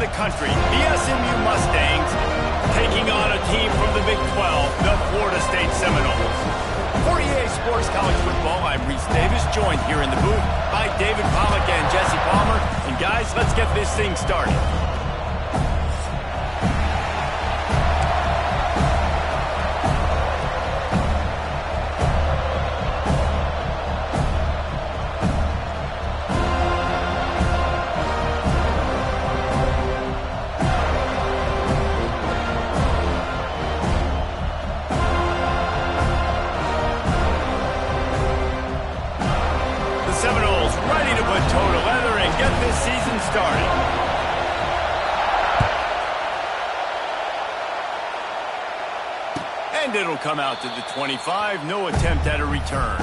the country, the SMU Mustangs, taking on a team from the Big 12, the Florida State Seminoles. For EA Sports College Football, I'm Reese Davis, joined here in the booth by David Pollack and Jesse Palmer. And guys, let's get this thing started. Seminoles ready to put toe to leather and get this season started. And it'll come out to the 25. No attempt at a return.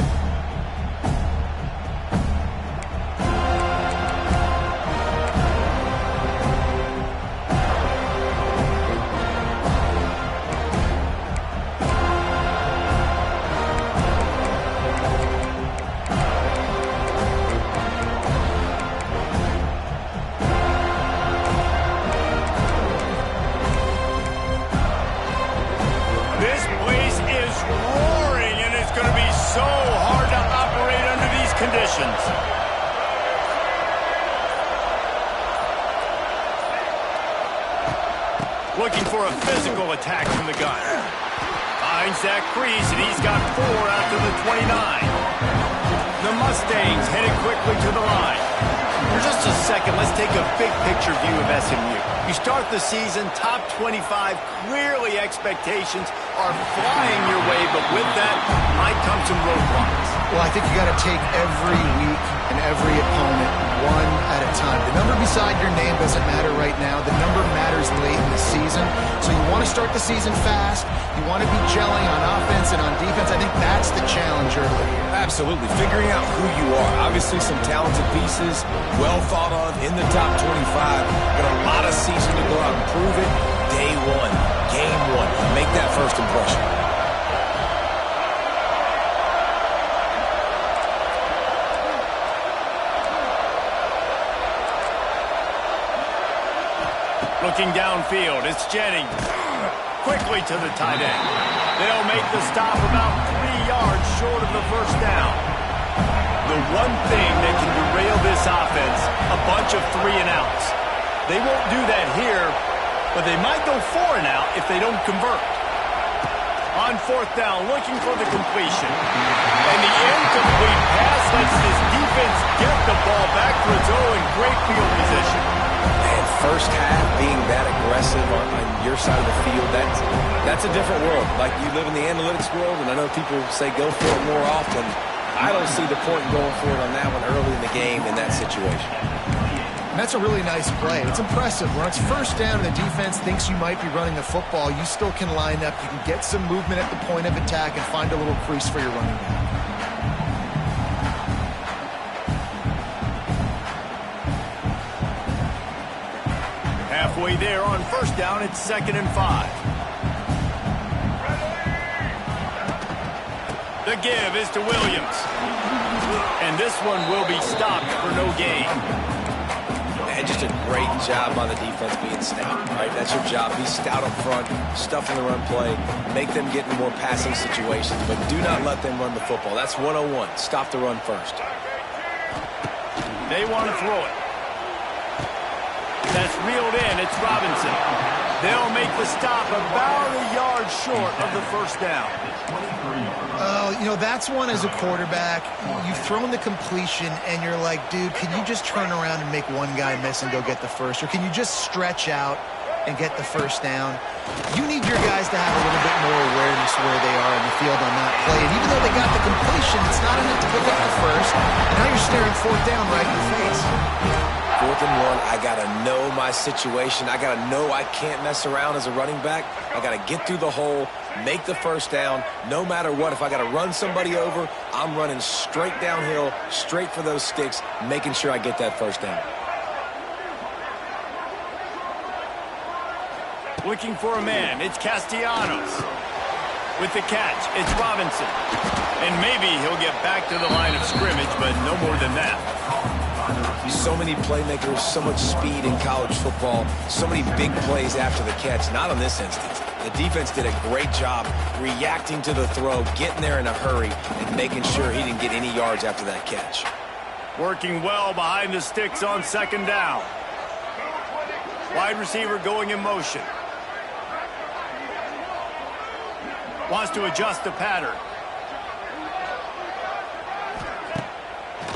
This place is roaring, and it's going to be so hard to operate under these conditions. Looking for a physical attack from the gun. Finds that crease, and he's got 4 after the 29. The Mustangs headed quickly to the line. For just a second, let's take a big picture view of SMU. You start the season, top 25, clearly expectations are flying your way, but with that might come some roadblocks. Well, I think you got to take every week and every opponent one at a time. The number beside your name doesn't matter right now. The number matters late in the season. So you want to start the season fast. You want to be gelling on offense and on defense. I think that's the challenge early. Absolutely. Figuring out who you are. Obviously some talented pieces, well thought of in the top 25. But a lot of season to go out and prove it. Day one, game one. Make that first impression. Looking downfield, it's Jennings. Quickly to the tight end. They'll make the stop about 3 yards short of the first down. The one thing that can derail this offense, a bunch of 3 and outs. They won't do that here, but they might go 4 and out if they don't convert. On 4th down, looking for the completion. And the incomplete pass lets this defense get the ball back for its own. Great field position. Man, first half being that aggressive on your side of the field, that's a different world. Like, you live in the analytics world, and I know people say go for it more often. I don't see the point in going for it on that one early in the game in that situation. And that's a really nice play. It's impressive. When it's first down and the defense thinks you might be running the football, you still can line up. You can get some movement at the point of attack and find a little crease for your running back. Halfway there on first down, it's 2nd and 5. The give is to Williams. And this one will be stopped for no gain. And just a great job by the defense being stout, right? That's your job. Be stout up front, stuff in the run play, make them get in more passing situations, but do not let them run the football. That's 101. Stop the run first. They want to throw it. That's reeled in. It's Robinson. They'll make the stop about a yard short of the first down. Oh, you know, that's one as a quarterback. You've thrown the completion, and you're like, dude, can you just turn around and make one guy miss and go get the first? Or can you just stretch out and get the first down? You need your guys to have a little bit more awareness where they are in the field on that play. And even though they got the completion, it's not enough to go get the first. And now you're staring 4th down right in the face. 4th and 1, I got to know my situation. I got to know I can't mess around as a running back. I got to get through the hole, make the first down, no matter what. If I got to run somebody over, I'm running straight downhill, straight for those sticks, making sure I get that first down. Looking for a man, it's Castellanos. With the catch, it's Robinson. And maybe he'll get back to the line of scrimmage, but no more than that. So many playmakers, so much speed in college football, so many big plays after the catch. Not on this instance. The defense did a great job reacting to the throw, getting there in a hurry, and making sure he didn't get any yards after that catch. Working well behind the sticks on second down. Wide receiver going in motion. Wants to adjust the pattern.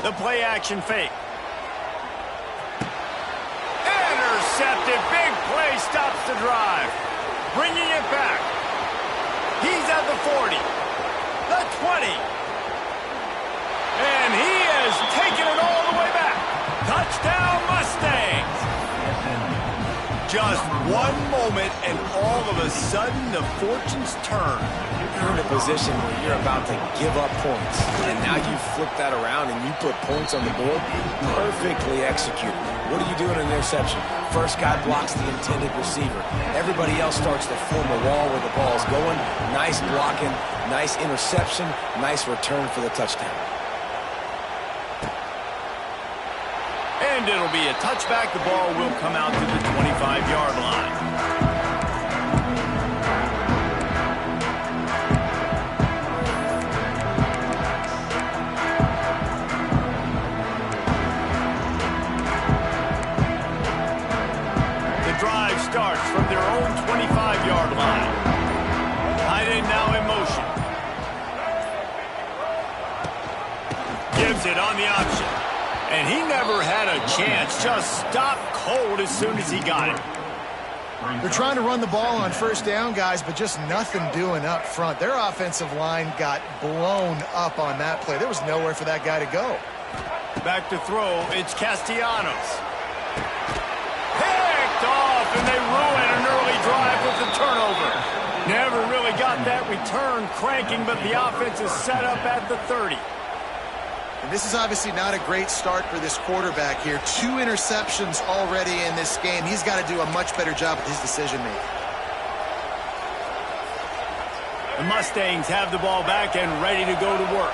The play action fake. Intercepted. Big play stops the drive. Bringing it back. He's at the 40. The 20. And he has taken it all the way back. Touchdown Mustangs. Just one moment and all of a sudden the fortunes turn. You're in a position where you're about to give up points. And now you flip that around and you put points on the board. Perfectly executed. What do you do in an interception? First guy blocks the intended receiver. Everybody else starts to form a wall where the ball's going. Nice blocking, nice interception, nice return for the touchdown. And it'll be a touchback. The ball will come out to the 25-yard line. The drive starts from their own 25-yard line. Tight end now in motion. Gives it on the option. And he never had a chance. Just stopped cold as soon as he got it. They're trying to run the ball on first down, guys, but just nothing doing up front. Their offensive line got blown up on that play. There was nowhere for that guy to go. Back to throw. It's Castellanos. Picked off, and they ruin an early drive with the turnover. Never really got that return cranking, but the offense is set up at the 30. And this is obviously not a great start for this quarterback here. 2 interceptions already in this game. He's got to do a much better job with his decision-making. The Mustangs have the ball back and ready to go to work.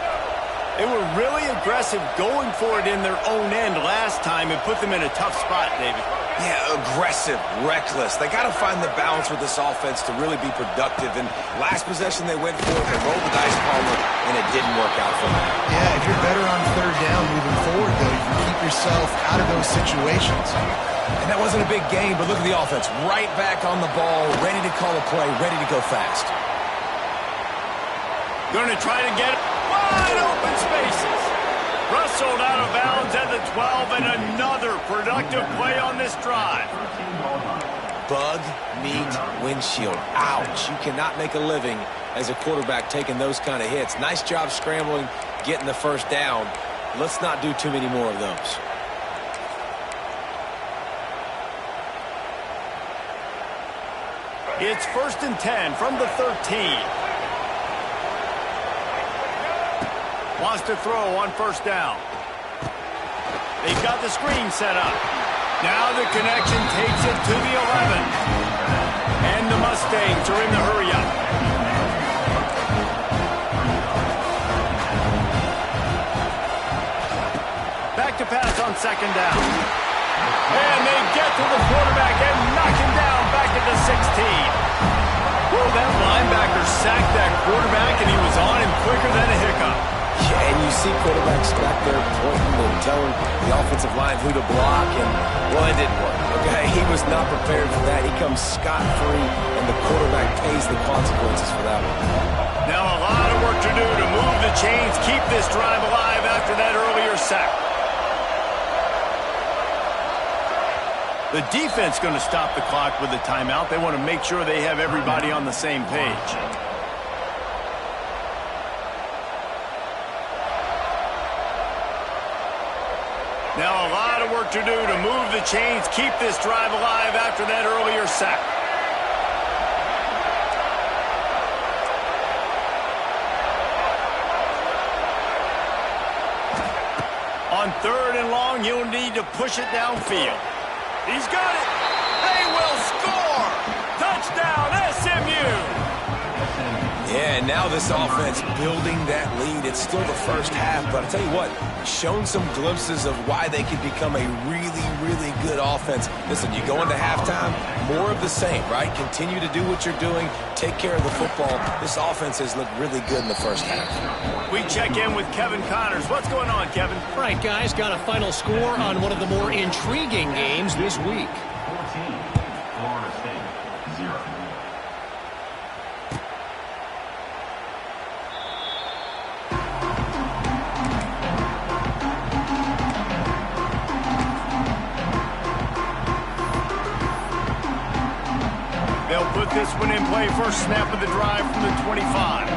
They were really aggressive going for it in their own end last time and put them in a tough spot, David. Yeah, aggressive, reckless. They got to find the balance with this offense to really be productive. And last possession they went for it, they rolled the dice, Palmer, and it didn't work out for them. Yeah, if you're better on third down moving forward, though, you can keep yourself out of those situations. And that wasn't a big game, but look at the offense. Right back on the ball, ready to call a play, ready to go fast. Going to try to get it. Wide open spaces. Rustled out of bounds at the 12, and another productive play on this drive. Bug, meat, windshield. Ouch. You cannot make a living as a quarterback taking those kind of hits. Nice job scrambling, getting the first down. Let's not do too many more of those. It's 1st and 10 from the 13. Wants to throw on first down. They've got the screen set up. Now the connection takes it to the 11. And the Mustangs are in the hurry up. Back to pass on second down. And they get to the quarterback and knock him down back at the 16. Whoa, that linebacker sacked that quarterback, and he was on him quicker than a hiccup. Yeah, and you see quarterbacks back there pointing and telling the offensive line who to block, and, well, it didn't work, okay? He was not prepared for that. He comes scot-free, and the quarterback pays the consequences for that one. Now a lot of work to do to move the chains, keep this drive alive after that earlier sack. The defense going to stop the clock with a timeout. They want to make sure they have everybody on the same page. Now a lot of work to do to move the chains, keep this drive alive after that earlier sack. On 3rd and long, he'll need to push it downfield. He's got it. They will score. Touchdown, SMU. Yeah, and now this offense building that lead. It's still the first half, but I'll tell you what, shown some glimpses of why they could become a really, really good offense. Listen, you go into halftime, more of the same, right? Continue to do what you're doing, take care of the football. This offense has looked really good in the first half. We check in with Kevin Connors. What's going on, Kevin? All right, guys, got a final score on one of the more intriguing games this week. 14, Florida State, 0. They'll put this one in play. First snap of the drive from the 25.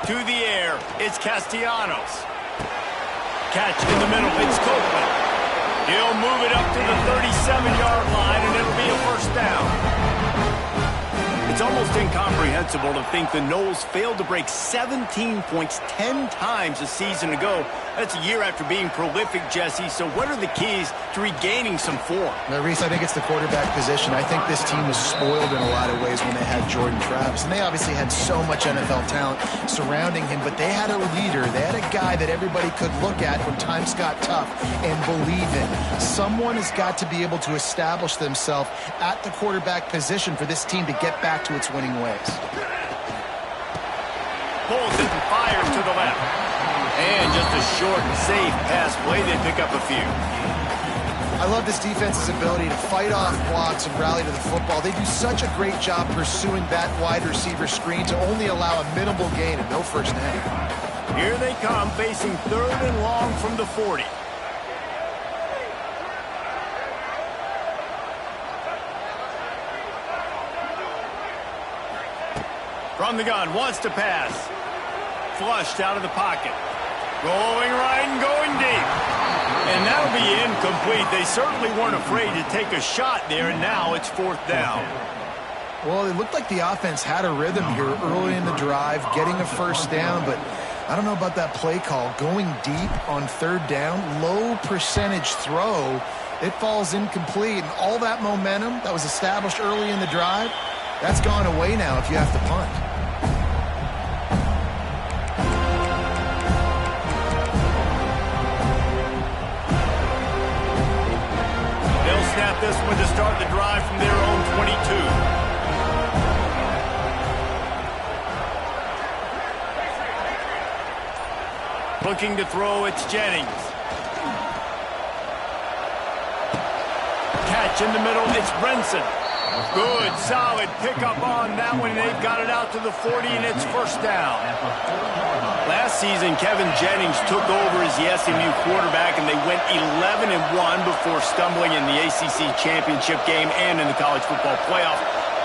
To the air, it's Castellanos. Catch in the middle, it's Copeland. He'll move it up to the 37-yard line, and it'll be a first down. It's almost incomprehensible to think the Noles failed to break 17 points 10 times a season ago. That's a year after being prolific, Jesse. So what are the keys to regaining some form? Now, Reese, I think it's the quarterback position. I think this team was spoiled in a lot of ways when they had Jordan Travis. And they obviously had so much NFL talent surrounding him, but they had a leader. They had a guy that everybody could look at when times got tough and believe in. Someone has got to be able to establish themselves at the quarterback position for this team to get back to its winning ways. Pulls it and fires to the left. And just a short and safe pass play. They pick up a few. I love this defense's ability to fight off blocks and rally to the football. They do such a great job pursuing that wide receiver screen to only allow a minimal gain and no first down. Here they come, facing 3rd and long from the 40. From the gun, wants to pass. Flushed out of the pocket. Going right and going deep. And that'll be incomplete. They certainly weren't afraid to take a shot there, and now it's 4th down. Well, it looked like the offense had a rhythm here early in the drive, getting a first down, but I don't know about that play call. Going deep on 3rd down, low percentage throw, it falls incomplete. And all that momentum that was established early in the drive, that's gone away now if you have to punt. Snap this one to start the drive from their own 22. Looking to throw, it's Jennings. Catch in the middle, it's Brenson. Good, solid pickup on that one. They've got it out to the 40, and it's first down. Last season, Kevin Jennings took over as the SMU quarterback, and they went 11-1 before stumbling in the ACC championship game and in the college football playoff.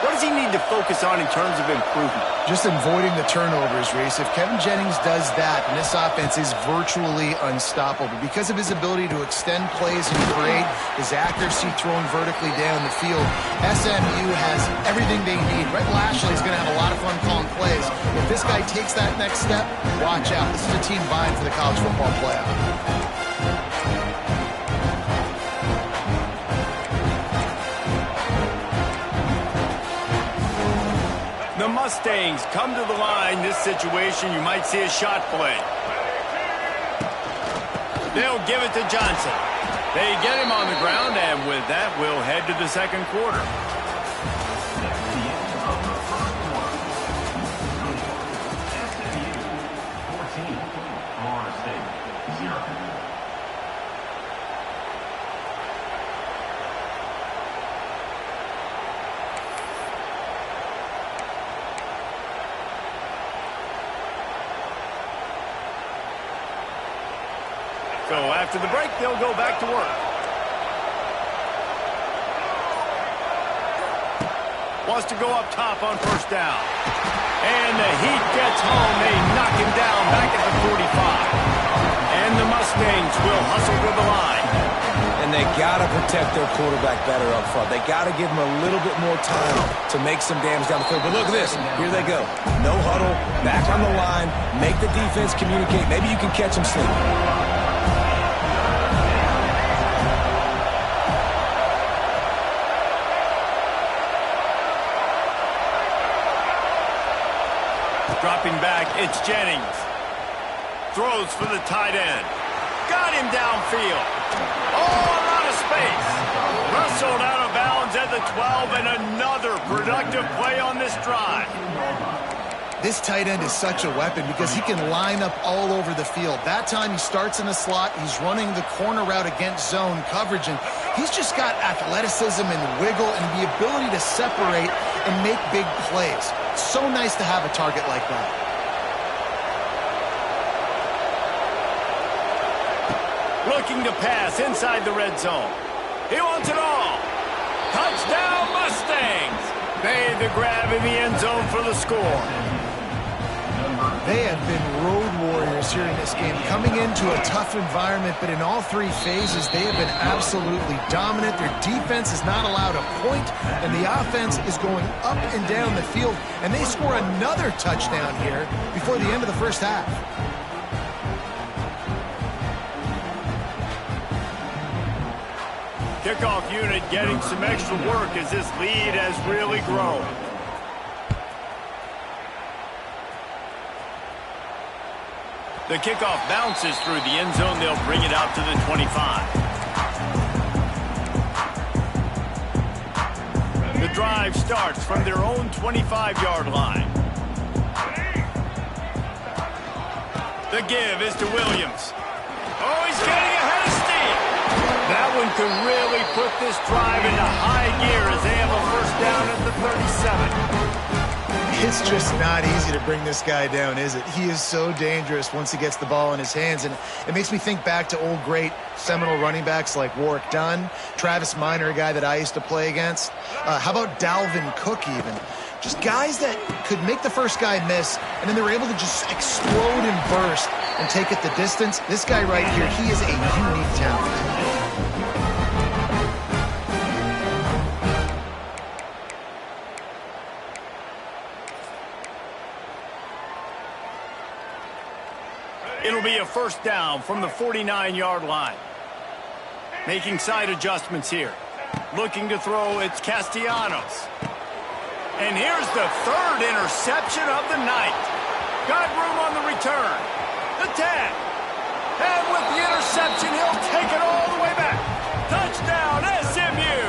What does he need to focus on in terms of improvement? Just avoiding the turnovers, Reese. If Kevin Jennings does that, then this offense is virtually unstoppable because of his ability to extend plays and create, his accuracy throwing vertically down the field. SMU has everything they need. Brett Lashley's going to have a lot of fun calling plays. If this guy takes that next step, watch out. This is a team vying for the college football playoff. The Mustangs come to the line. This situation, you might see a shot play. They'll give it to Johnson. They get him on the ground, and with that, we'll head to the second quarter. SMU, 14, Florida State, 0. So after the break, they'll go back to work. Wants to go up top on first down. And the heat gets home. They knock him down back at the 45. And the Mustangs will hustle to the line. And they got to protect their quarterback better up front. They got to give him a little bit more time to make some damage down the field. But look at this. Here they go. No huddle, back on the line, make the defense communicate. Maybe you can catch them sleeping. Dropping back, it's Jennings. Throws for the tight end. Got him downfield. Oh, a lot of space. Wrestled out of bounds at the 12, and another productive play on this drive. This tight end is such a weapon because he can line up all over the field. That time he starts in the slot. He's running the corner route against zone coverage, and he's just got athleticism and wiggle and the ability to separate and make big plays. It's so nice to have a target like that. Looking to pass inside the red zone. He wants it all. Touchdown Mustangs. Made the grab in the end zone for the score. They have been road warriors here in this game, coming into a tough environment, but in all three phases, they have been absolutely dominant. Their defense is not allowed a point, and the offense is going up and down the field, and they score another touchdown here before the end of the first half. Kickoff unit getting some extra work as this lead has really grown. The kickoff bounces through the end zone. They'll bring it out to the 25. The drive starts from their own 25-yard line. The give is to Williams. Oh, he's getting ahead of steam. That one could really put this drive into high gear as they have a first down at the 37. It's just not easy to bring this guy down, is it? He is so dangerous once he gets the ball in his hands, and it makes me think back to old great Seminole running backs like Warwick Dunn, Travis Minor, a guy that I used to play against. How about Dalvin Cook even? Just guys that could make the first guy miss, and then they were able to just explode and burst and take it the distance. This guy right here, he is a unique talent. It'll be a first down from the 49-yard line. Making side adjustments here. Looking to throw, it's Castellanos. And here's the third interception of the night. Got room on the return. The tag. And with the interception, he'll take it all the way back. Touchdown, SMU.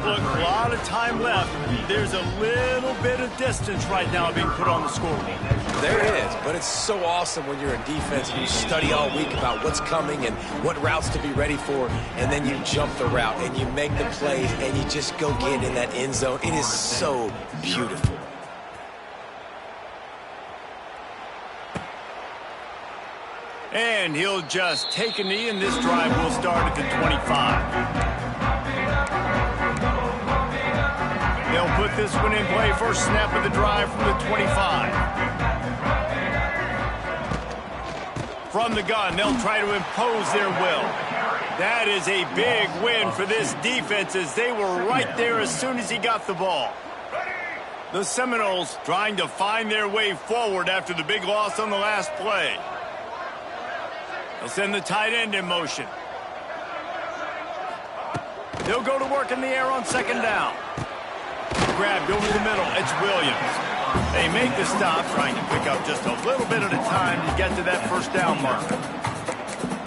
Look, a lot of time left. There's a little bit of distance right now being put on the scoreboard. There is, but it's so awesome when you're in defense and you study all week about what's coming and what routes to be ready for, and then you jump the route and you make the plays and you just go get in that end zone. It is so beautiful. And he'll just take a knee, and this drive will start at the 25. They'll put this one in play. First snap of the drive from the 25. From the gun, they'll try to impose their will. That is a big win for this defense as they were right there as soon as he got the ball. The Seminoles trying to find their way forward after the big loss on the last play. They'll send the tight end in motion. They'll go to work in the air on second down. Grabbed over the middle, it's Williams. They make the stop, trying to pick up just a little bit at a time to get to that first down marker.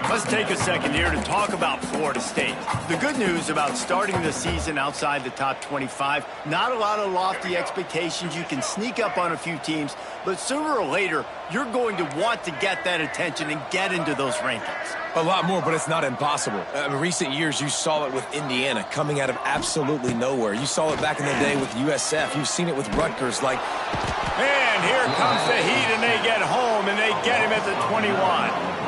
Let's take a second here to talk about Florida State. The good news about starting the season outside the top 25, not a lot of lofty expectations. You can sneak up on a few teams, but sooner or later, you're going to want to get that attention and get into those rankings. A lot more, but it's not impossible. In recent years, you saw it with Indiana coming out of absolutely nowhere. You saw it back in the day with USF. You've seen it with Rutgers. And here comes the heat, and they get home, and they get him at the 21.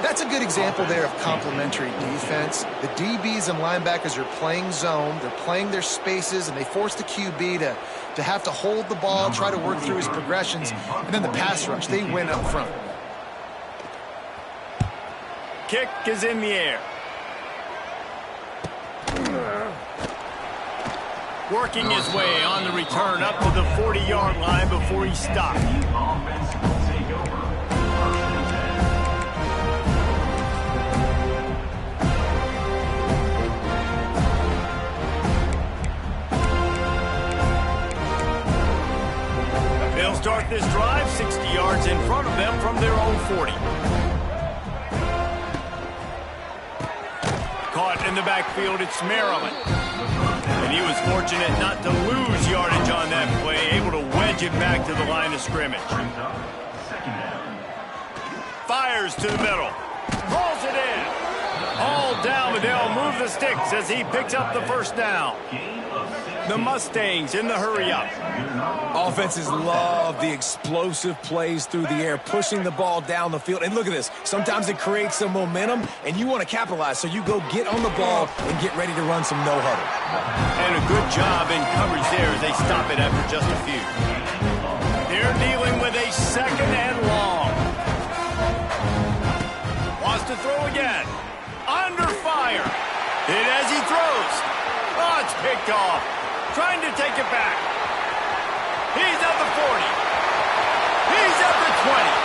That's a good example there of complementary defense. The DBs and linebackers are playing zone, they're playing their spaces, and they force the QB to have to hold the ball, try to work through his progressions, and then the pass rush, they win up front. Kick is in the air. Working his way on the return up to the 40-yard line before he stopped. start this drive 60 yards in front of them from their own 40. Caught in the backfield, it's Maryland. And he was fortunate not to lose yardage on that play, able to wedge it back to the line of scrimmage. Fires to the middle. Calls it in. All down, but they'll move the sticks as he picks up the first down. The Mustangs in the hurry-up. Offenses love the explosive plays through the air, pushing the ball down the field. And look at this. Sometimes it creates some momentum, and you want to capitalize. So you go get on the ball and get ready to run some no-huddle. And a good job in coverage there as they stop it after just a few. They're dealing with a second and long. Wants to throw again. Under fire. Hit as he throws. Oh, it's picked off. Trying to take it back. He's at the 40. He's at the 20.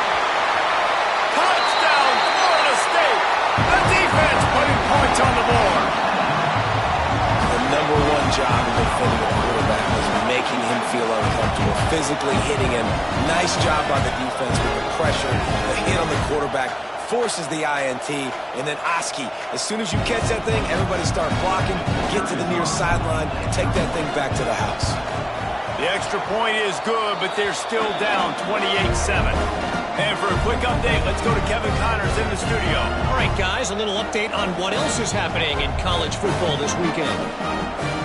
Touchdown, Florida State. The defense putting points on the board. The number one job of defending a quarterback is making him feel uncomfortable, physically hitting him. Nice job by the defense with the pressure, the hit on the quarterback. Forces the INT, and then Oski. As soon as you catch that thing, everybody start blocking, get to the near sideline, take that thing back to the house. The extra point is good, but they're still down 28-7. And for a quick update, let's go to Kevin Connors in the studio. All right, guys, a little update on what else is happening in college football this weekend.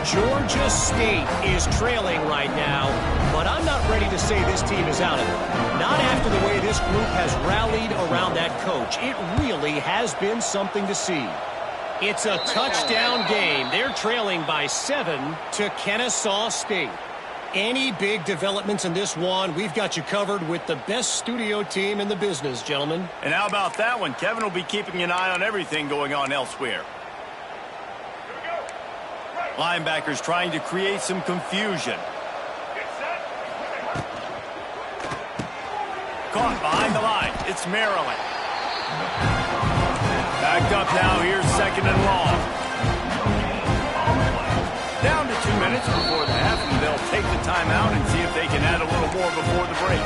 Georgia State is trailing right now, but I'm not ready to say this team is out of it. Not after the way this group has rallied around that coach. It really has been something to see. It's a touchdown game. They're trailing by 7 to Kennesaw State. Any big developments in this one, we've got you covered with the best studio team in the business, gentlemen. And how about that one? Kevin will be keeping an eye on everything going on elsewhere. Linebackers trying to create some confusion. Caught behind the line. It's Maryland. Backed up now. Here's second and long. Down to 2 minutes before the half, and they'll take the timeout and see if they can add a little more before the break.